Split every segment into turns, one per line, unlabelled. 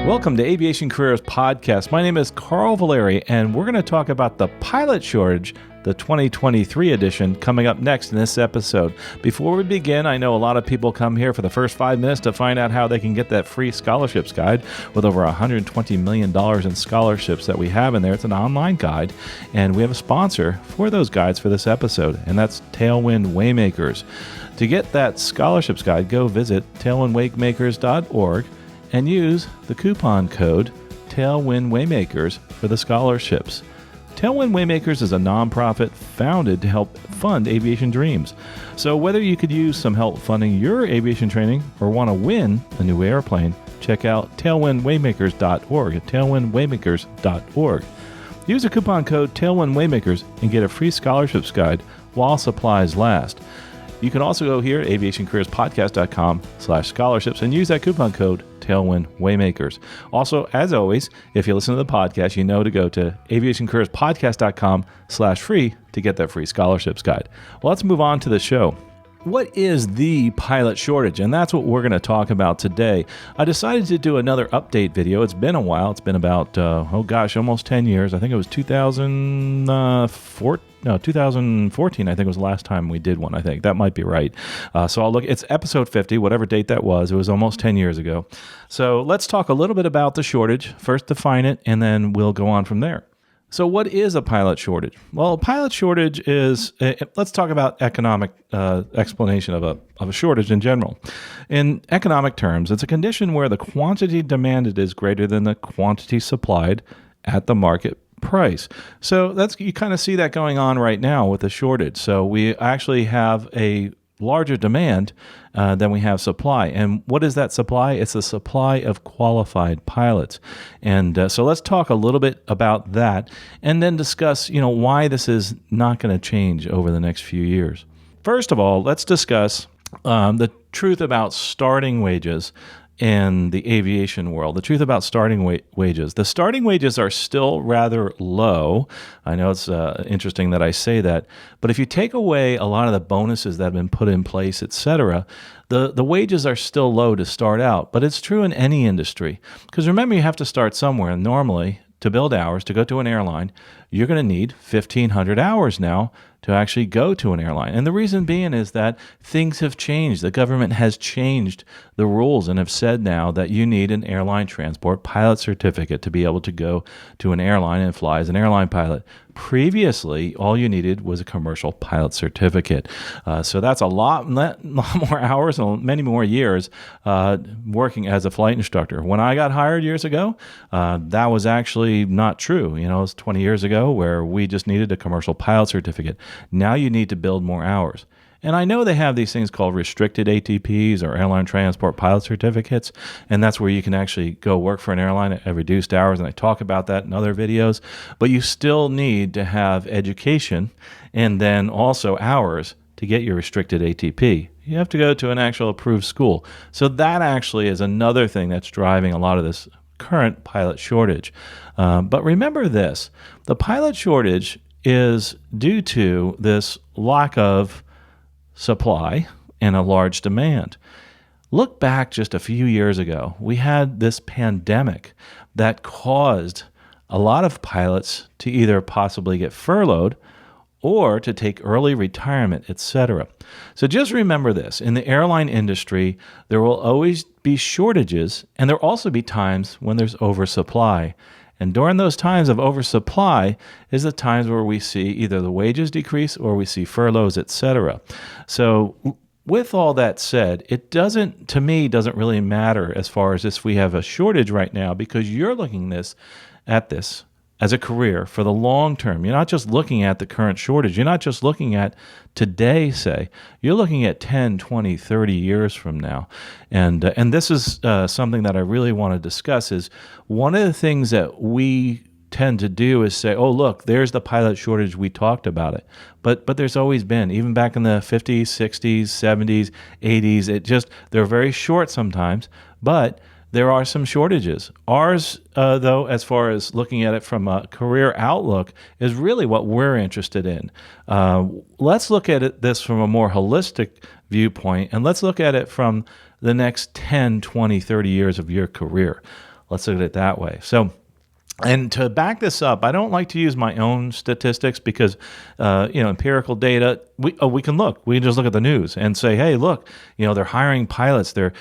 Welcome to Aviation Careers Podcast. My name is Carl Valeri, and we're going to talk about the pilot shortage, the 2023 edition, coming up next in this episode. Before we begin, I know a lot of people come here for the first 5 minutes to find out how they can get that free scholarships guide with over $120 million in scholarships that we have in there. It's an online guide, and we have a sponsor for those guides for this episode, and that's Tailwind Waymakers. To get that scholarships guide, go visit tailwindwaymakers.org and use the coupon code Tailwind Waymakers for the scholarships. Tailwind Waymakers is a nonprofit founded to help fund aviation dreams. So whether you could use some help funding your aviation training or want to win a new airplane, check out tailwindwaymakers.org at tailwindwaymakers.org. Use the coupon code Tailwind Waymakers and get a free scholarships guide while supplies last. You can also go here at AviationCareersPodcast.com/scholarships and use that coupon code Tailwind Waymakers. Also, as always, if you listen to the podcast, you know to go to AviationCareersPodcast.com/free to get that free scholarships guide. Well, let's move on to the show. What is the pilot shortage? And that's what we're going to talk about today. I decided to do another update video. It's been a while. It's been about, almost 10 years. I think it was 2014, I think was the last time we did one, I think. That might be right. So I'll look, it's episode 50, whatever date that was. It was almost 10 years ago. So let's talk a little bit about the shortage. First define it, and then we'll go on from there. So what is a pilot shortage? Well, a pilot shortage is, let's talk about economic explanation of a shortage in general. In economic terms, it's a condition where the quantity demanded is greater than the quantity supplied at the market price. So you kind of see that going on right now with the shortage. So we actually have a larger demand than we have supply. And what is that supply? It's the supply of qualified pilots. And so let's talk a little bit about that and then discuss, why this is not going to change over the next few years. First of all, let's discuss the truth about starting wages in the aviation world, the truth about starting wages. The starting wages are still rather low. I know it's interesting that I say that, but if you take away a lot of the bonuses that have been put in place, et cetera, the wages are still low to start out, but it's true in any industry. Because remember, you have to start somewhere. Normally, to build hours, to go to an airline, you're going to need 1,500 hours now to actually go to an airline. And the reason being is that things have changed. The government has changed the rules and have said now that you need an airline transport pilot certificate to be able to go to an airline and fly as an airline pilot. Previously, all you needed was a commercial pilot certificate. So that's a lot more hours and many more years working as a flight instructor. When I got hired years ago, that was actually not true. It was 20 years ago where we just needed a commercial pilot certificate. Now you need to build more hours. And I know they have these things called restricted ATPs or airline transport pilot certificates, and that's where you can actually go work for an airline at reduced hours, and I talk about that in other videos. But you still need to have education and then also hours to get your restricted ATP. You have to go to an actual approved school. So that actually is another thing that's driving a lot of this current pilot shortage. But remember this, the pilot shortage is due to this lack of supply and a large demand. Look back just a few years ago. We had this pandemic that caused a lot of pilots to either possibly get furloughed or to take early retirement, etc. So just remember this. In the airline industry, there will always be shortages, and there will also be times when there's oversupply. And during those times of oversupply is the times where we see either the wages decrease or we see furloughs, etc. So with all that said, it doesn't really matter as far as if we have a shortage right now, because you're looking at this as a career for the long term. You're not just looking at the current shortage. You're not just looking at today, say. You're looking at 10, 20, 30 years from now. And this is something that I really want to discuss. Is one of the things that we tend to do is say, oh, look, there's the pilot shortage. We talked about it. But there's always been, even back in the 50s, 60s, 70s, 80s, they're very short sometimes, but there are some shortages. Ours, though, as far as looking at it from a career outlook, is really what we're interested in. Let's look at this from a more holistic viewpoint, and let's look at it from the next 10, 20, 30 years of your career. Let's look at it that way. So, and to back this up, I don't like to use my own statistics because, empirical data. We can look. We can just look at the news and say, hey, look, they're hiring pilots. They're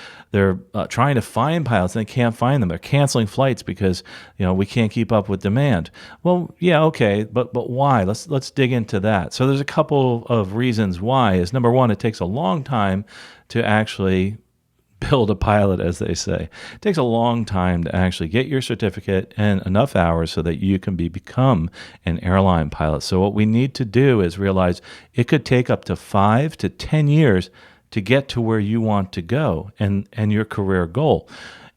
trying to find pilots and they can't find them. They're canceling flights because we can't keep up with demand. Well, yeah, okay, but why? Let's dig into that. So there's a couple of reasons why. Is number one, it takes a long time to actually build a pilot, as they say. It takes a long time to actually get your certificate and enough hours so that you can become an airline pilot. So what we need to do is realize it could take up to 5 to 10 years to get to where you want to go and your career goal.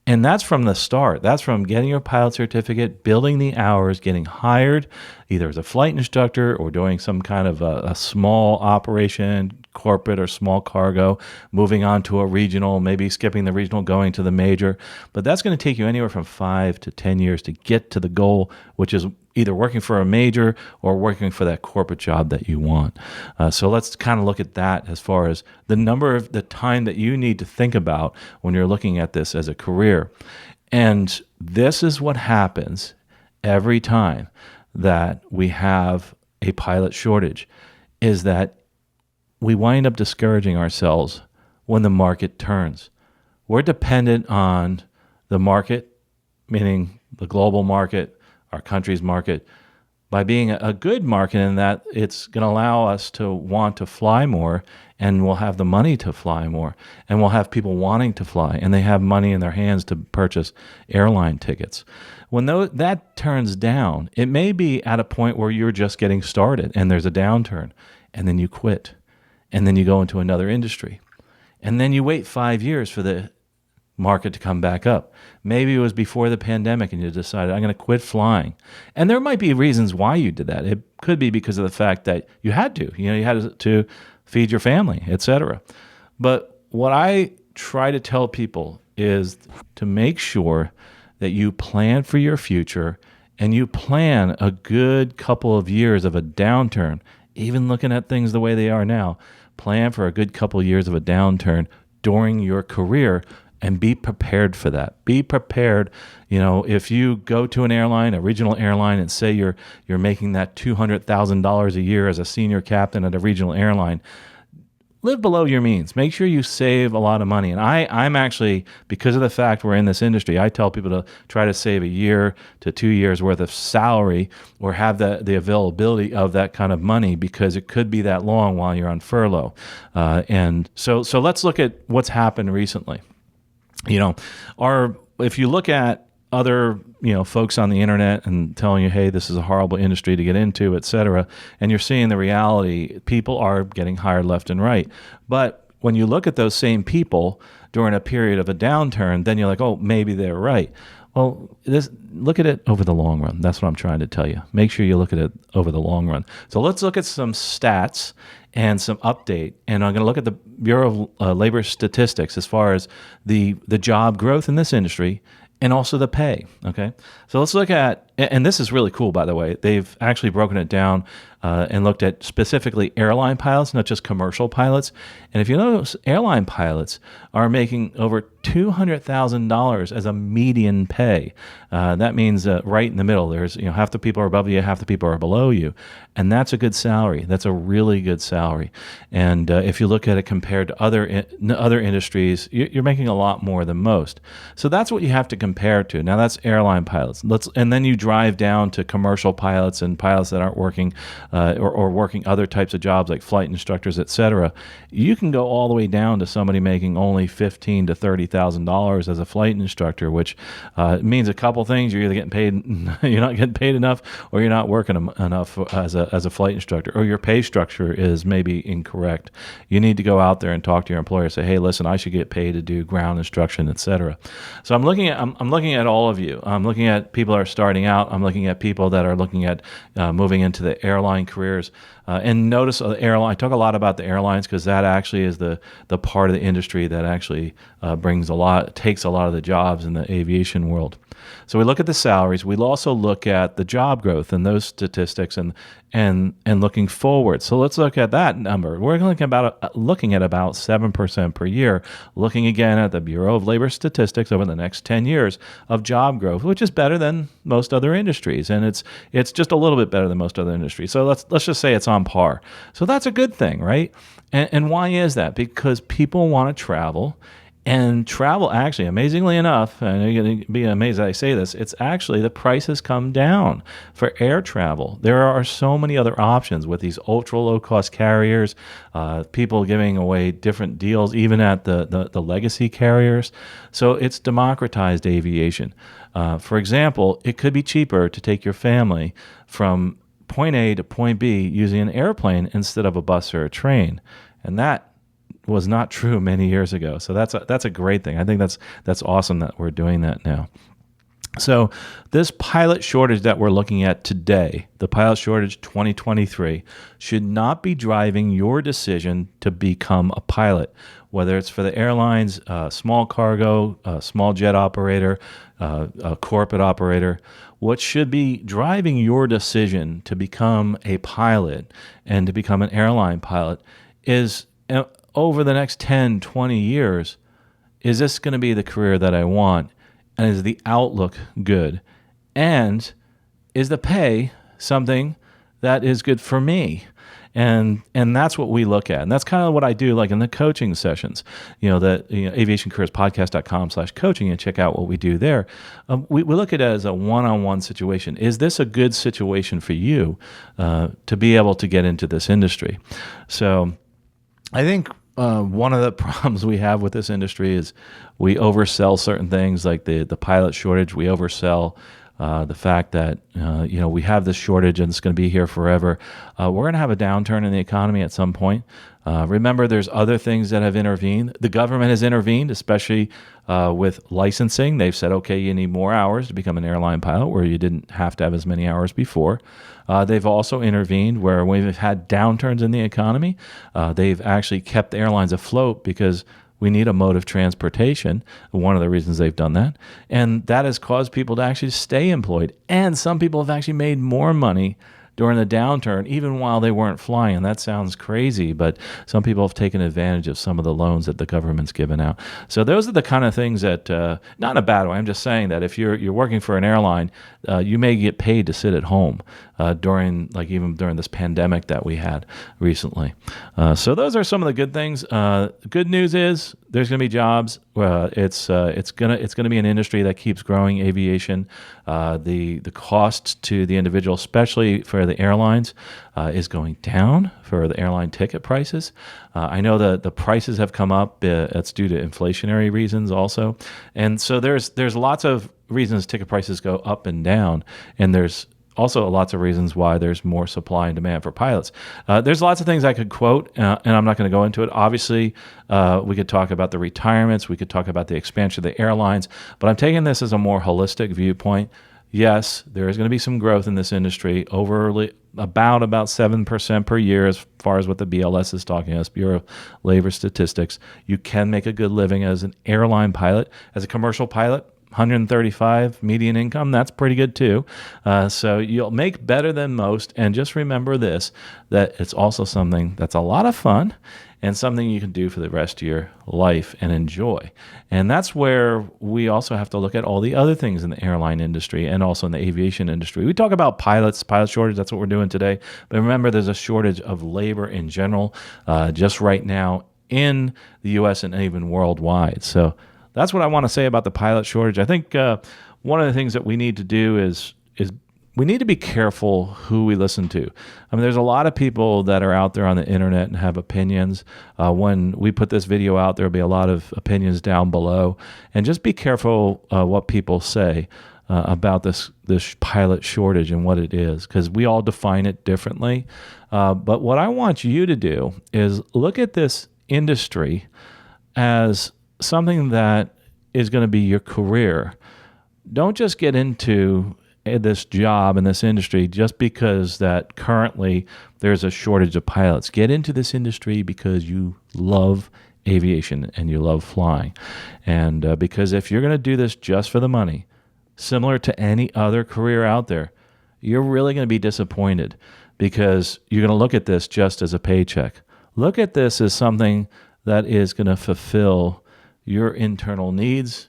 And that's from the start. That's from getting your pilot certificate, building the hours, getting hired either as a flight instructor or doing some kind of a small operation, corporate or small cargo, moving on to a regional, maybe skipping the regional, going to the major. But that's going to take you anywhere from 5 to 10 years to get to the goal, which is either working for a major or working for that corporate job that you want. So let's kind of look at that as far as the time that you need to think about when you're looking at this as a career. And this is what happens every time that we have a pilot shortage, is that we wind up discouraging ourselves when the market turns. We're dependent on the market, meaning the global market, our country's market, by being a good market in that it's going to allow us to want to fly more, and we'll have the money to fly more, and we'll have people wanting to fly, and they have money in their hands to purchase airline tickets. When that turns down, it may be at a point where you're just getting started and there's a downturn, and then you quit, and then you go into another industry, and then you wait 5 years for the market to come back up. Maybe it was before the pandemic and you decided, I'm going to quit flying. And there might be reasons why you did that. It could be because of the fact that you had to. You had to feed your family, etc. But what I try to tell people is to make sure that you plan for your future and you plan a good couple of years of a downturn, even looking at things the way they are now. Plan for a good couple of years of a downturn during your career and be prepared for that. Be prepared. If you go to an airline, a regional airline, and say you're making that $200,000 a year as a senior captain at a regional airline, live below your means. Make sure you save a lot of money. And I'm actually, because of the fact we're in this industry, I tell people to try to save a year to 2 years worth of salary or have the availability of that kind of money, because it could be that long while you're on furlough. And so let's look at what's happened recently. If you look at other, folks on the internet and telling you, hey, this is a horrible industry to get into, et cetera, and you're seeing the reality, people are getting hired left and right. But when you look at those same people during a period of a downturn, then you're like, oh, maybe they're right. Well, look at it over the long run. That's what I'm trying to tell you. Make sure you look at it over the long run. So let's look at some stats and some update. And I'm going to look at the Bureau of Labor Statistics as far as the job growth in this industry and also the pay, okay? So let's look at, and this is really cool, by the way. They've actually broken it down and looked at specifically airline pilots, not just commercial pilots. And if you notice, airline pilots are making over $200,000 as a median pay. That means right in the middle. There's half the people are above you, half the people are below you, and that's a good salary. That's a really good salary. And if you look at it compared to other industries, you're making a lot more than most. So that's what you have to compare to. Now that's airline pilots. And then you drive down to commercial pilots and pilots that aren't working or working other types of jobs like flight instructors, et cetera. You can go all the way down to somebody making only $15,000 to $30,000 as a flight instructor, which means a couple things. You're either getting paid, you're not getting paid enough, or you're not working enough as a flight instructor, or your pay structure is maybe incorrect. You need to go out there and talk to your employer and say, hey, listen, I should get paid to do ground instruction, et cetera. So I'm looking at all of you. I'm looking at people that are starting out. I'm looking at people that are looking at moving into the airline careers. And notice the airline. I talk a lot about the airlines because that actually is the part of the industry that actually takes a lot of the jobs in the aviation world. So we look at the salaries. We'll also look at the job growth and those statistics and looking forward. So let's look at that number. We're looking at about 7% per year. Looking again at the Bureau of Labor Statistics over the next 10 years of job growth, which is better than most other industries, and it's just a little bit better than most other industries. So let's just say it's on par. So that's a good thing, right? And why is that? Because people want to travel. And travel, actually, amazingly enough, and you're going to be amazed that I say this, it's actually the price has come down for air travel. There are so many other options with these ultra low-cost carriers, people giving away different deals, even at the legacy carriers. So it's democratized aviation. For example, it could be cheaper to take your family from point A to point B using an airplane instead of a bus or a train. And that was not true many years ago. So that's a great thing. I think that's awesome that we're doing that now. So this pilot shortage that we're looking at today, the pilot shortage 2023, should not be driving your decision to become a pilot, whether it's for the airlines, small cargo, small jet operator, a corporate operator. What should be driving your decision to become a pilot and to become an airline pilot is over the next 10, 20 years, is this going to be the career that I want? And is the outlook good? And is the pay something that is good for me? And that's what we look at. And that's kind of what I do, like in the coaching sessions, AviationCareersPodcast.com/coaching, and check out what we do there. We look at it as a one-on-one situation. Is this a good situation for you to be able to get into this industry? So I think one of the problems we have with this industry is we oversell certain things, like the pilot shortage. We oversell the fact that we have this shortage and it's going to be here forever. We're going to have a downturn in the economy at some point. Remember, there's other things that have intervened. The government has intervened, especially with licensing. They've said, okay, you need more hours to become an airline pilot, where you didn't have to have as many hours before. They've also intervened where we've had downturns in the economy. They've actually kept the airlines afloat because we need a mode of transportation. One of the reasons they've done that. And that has caused people to actually stay employed. And some people have actually made more money during the downturn, even while they weren't flying. And that sounds crazy, but some people have taken advantage of some of the loans that the government's given out. So those are the kind of things that, not in a bad way, I'm just saying that if you're working for an airline, you may get paid to sit at home during this pandemic that we had recently. So those are some of the good things. Good news is there's going to be jobs. It's going to be an industry that keeps growing. Aviation, the cost to the individual, especially for the airlines, is going down for the airline ticket prices. I know that the prices have come up. That's due to inflationary reasons also, and so there's lots of reasons ticket prices go up and down, and there's also lots of reasons why there's more supply and demand for pilots. There's lots of things I could quote, and I'm not going to go into it. Obviously, we could talk about the retirements. We could talk about the expansion of the airlines, but I'm taking this as a more holistic viewpoint. Yes, there is going to be some growth in this industry, about 7% per year, as far as what the BLS is talking about, Bureau of Labor Statistics. You can make a good living as an airline pilot. As a commercial pilot, 135 median income, that's pretty good too. So you'll make better than most. And just remember this, that it's also something that's a lot of fun and something you can do for the rest of your life and enjoy. And that's where we also have to look at all the other things in the airline industry and also in the aviation industry. We talk about pilot shortage, that's what we're doing today. But remember, there's a shortage of labor in general, just right now in the U.S. and even worldwide. So that's what I want to say about the pilot shortage. I think one of the things that we need to do is we need to be careful who we listen to. I mean, there's a lot of people that are out there on the internet and have opinions. When we put this video out, there'll be a lot of opinions down below. And just be careful what people say about this pilot shortage and what it is, because we all define it differently. But what I want you to do is look at this industry as something that is going to be your career. Don't just get into this job in this industry just because that currently there's a shortage of pilots. Get into this industry because you love aviation and you love flying. And because if you're going to do this just for the money, similar to any other career out there, you're really going to be disappointed because you're going to look at this just as a paycheck. Look at this as something that is going to fulfill your internal needs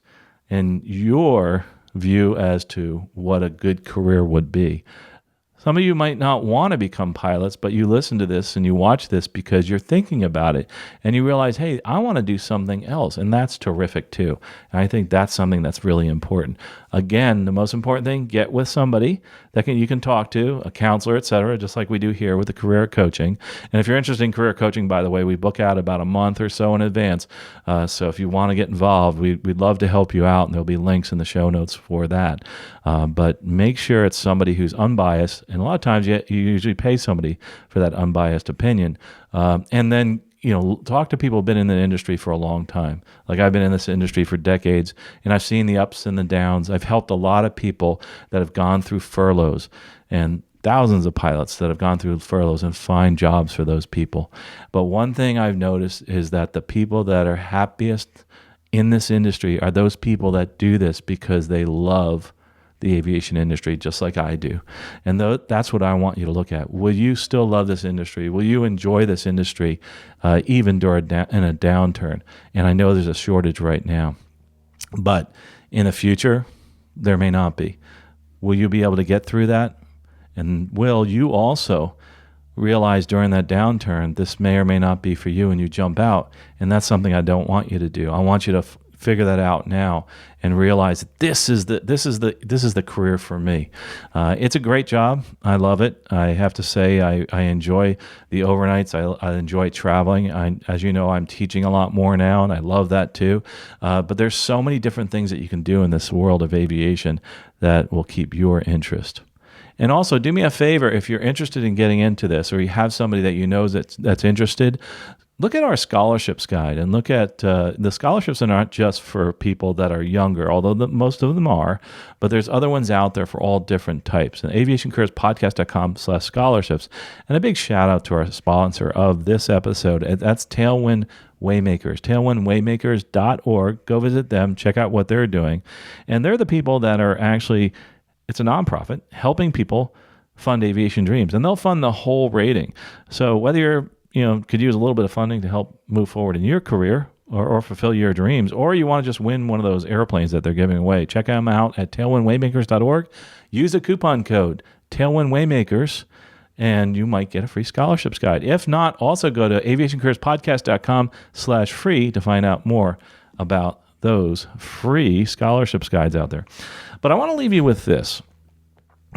and your view as to what a good career would be. Some of you might not want to become pilots, but you listen to this and you watch this because you're thinking about it and you realize, hey, I want to do something else. And that's terrific too. And I think that's something that's really important. Again, the most important thing, get with somebody that you can talk to, a counselor, et cetera, just like we do here with the career coaching. And if you're interested in career coaching, by the way, we book out about a month or so in advance. So if you want to get involved, we'd love to help you out, and there'll be links in the show notes for that. But make sure it's somebody who's unbiased. And a lot of times you usually pay somebody for that unbiased opinion. And then, talk to people who've been in the industry for a long time. Like I've been in this industry for decades, and I've seen the ups and the downs. I've helped a lot of people that have gone through furloughs and thousands of pilots that have gone through furloughs and find jobs for those people. But one thing I've noticed is that the people that are happiest in this industry are those people that do this because they love the aviation industry just like I do. And that's what I want you to look at. Will you still love this industry? Will you enjoy this industry even during in a downturn? And I know there's a shortage right now, but in the future, there may not be. Will you be able to get through that? And will you also realize during that downturn, this may or may not be for you and you jump out? And that's something I don't want you to do. I want you to figure that out now and realize that this is the career for me. It's a great job. I love it. I have to say I enjoy the overnights. I enjoy traveling. As you know, I'm teaching a lot more now, and I love that too. But there's so many different things that you can do in this world of aviation that will keep your interest. And also, do me a favor, if you're interested in getting into this, or you have somebody that you know that's interested, look at our scholarships guide and look at the scholarships are not just for people that are younger, although most of them are, but there's other ones out there for all different types. And AviationCareersPodcast.com/scholarships. And a big shout out to our sponsor of this episode. That's Tailwind Waymakers, tailwindwaymakers.org. Go visit them, check out what they're doing. And they're the people that are actually, it's a nonprofit helping people fund aviation dreams, and they'll fund the whole rating. So whether you're could use a little bit of funding to help move forward in your career or fulfill your dreams, or you want to just win one of those airplanes that they're giving away, check them out at tailwindwaymakers.org. Use a coupon code tailwindwaymakers, and you might get a free scholarships guide. If not, also go to aviationcareerspodcast.com/free to find out more about those free scholarships guides out there. But I want to leave you with this.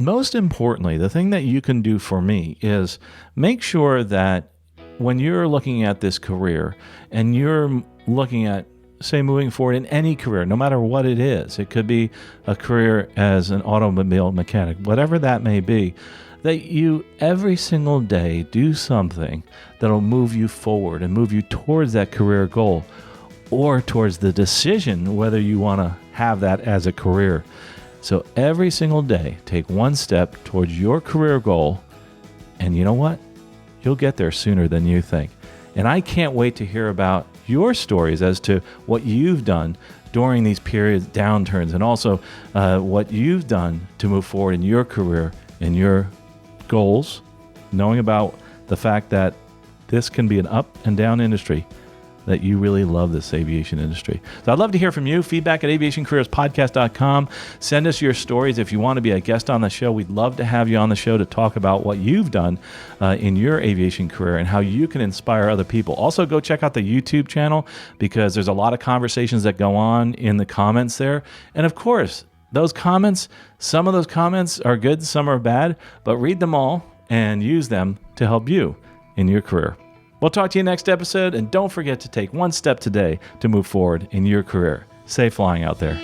Most importantly, the thing that you can do for me is make sure that when you're looking at this career and you're looking at, say, moving forward in any career, no matter what it is, it could be a career as an automobile mechanic, whatever that may be, that you every single day do something that'll move you forward and move you towards that career goal or towards the decision whether you want to have that as a career. So every single day, take one step towards your career goal, and you know what? You'll get there sooner than you think. And I can't wait to hear about your stories as to what you've done during these periods, downturns, and also what you've done to move forward in your career and your goals, knowing about the fact that this can be an up and down industry, that you really love this aviation industry. So I'd love to hear from you. Feedback at aviationcareerspodcast.com. Send us your stories. If you want to be a guest on the show, we'd love to have you on the show to talk about what you've done in your aviation career and how you can inspire other people. Also, go check out the YouTube channel because there's a lot of conversations that go on in the comments there. And of course, those comments, some of those comments are good, some are bad, but read them all and use them to help you in your career. We'll talk to you next episode, and don't forget to take one step today to move forward in your career. Safe flying out there.